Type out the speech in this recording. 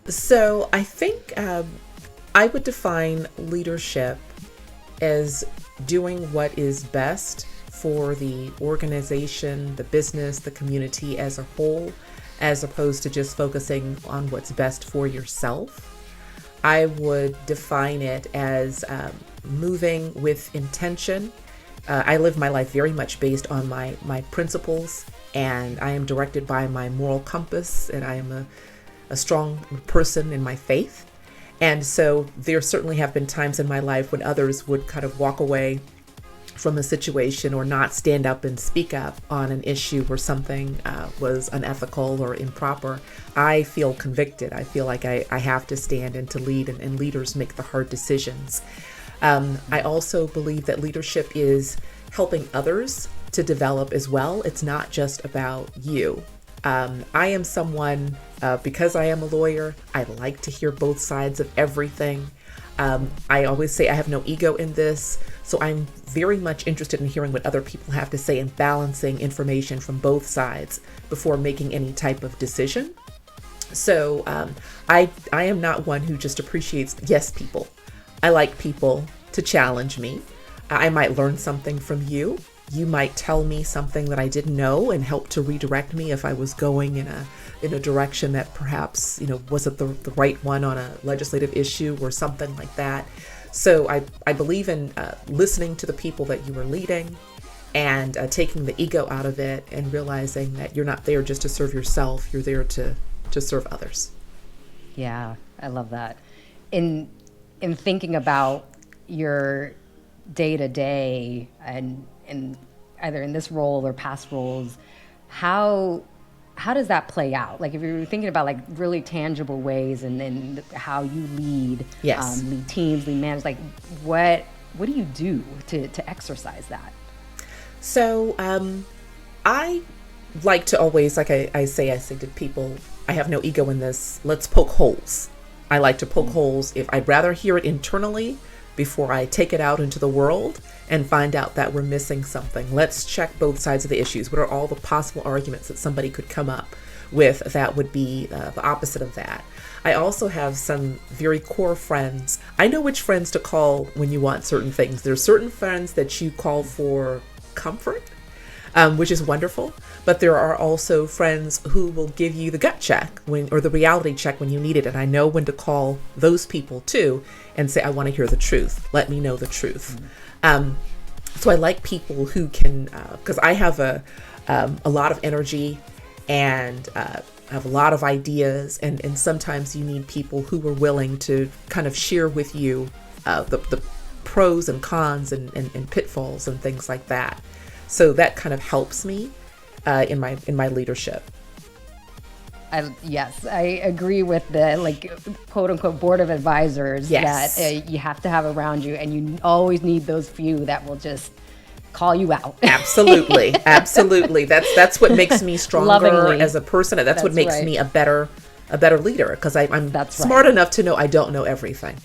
So I think I would define leadership as doing what is best for the organization, the business, the community as a whole, as opposed to just focusing on what's best for yourself. I would define it as moving with intention. I live my life very much based on my principles, and I am directed by my moral compass, and I am a strong person in my faith. And so there certainly have been times in my life when others would kind of walk away from a situation or not stand up and speak up on an issue where something was unethical or improper. I feel convicted. I feel like I have to stand and to lead, and leaders make the hard decisions. I also believe that leadership is helping others to develop as well. It's not just about you. I am someone, because I am a lawyer, I like to hear both sides of everything. I always say I have no ego in this, so I'm very much interested in hearing what other people have to say and balancing information from both sides before making any type of decision. So I am not one who just appreciates yes people. I like people to challenge me. I might learn something from you. You might tell me something that I didn't know and help to redirect me if I was going in a direction that perhaps, wasn't the right one on a legislative issue or something like that. So I believe in listening to the people that you are leading and taking the ego out of it and realizing that you're not there just to serve yourself. You're there to serve others. Yeah, I love that. In thinking about your day-to-day and either in this role or past roles, how does that play out? Like if you're thinking about like really tangible ways and how you lead, yes, lead teams, lead managers, like what do you do to exercise that? So I like to always, like I say to people, I have no ego in this. Let's poke holes. I like to poke holes. If I'd rather hear it internally before I take it out into the world and find out that we're missing something. Let's check both sides of the issues. What are all the possible arguments that somebody could come up with that would be the opposite of that? I also have some very core friends. I know which friends to call when you want certain things. There's certain friends that you call for comfort, which is wonderful. But there are also friends who will give you the gut check or the reality check when you need it. And I know when to call those people too and say, I want to hear the truth. Let me know the truth. So I like people who can, because I have a lot of energy and I have a lot of ideas. And sometimes you need people who are willing to kind of share with you the pros and cons and pitfalls and things like that. So that kind of helps me in my leadership. Yes, I agree with the quote unquote board of advisors. Yes. That you have to have around you, and you always need those few that will just call you out. Absolutely. That's what makes me stronger Lovingly. As a person. That's what makes right. me a better leader, because I'm That's smart right. enough to know I don't know everything.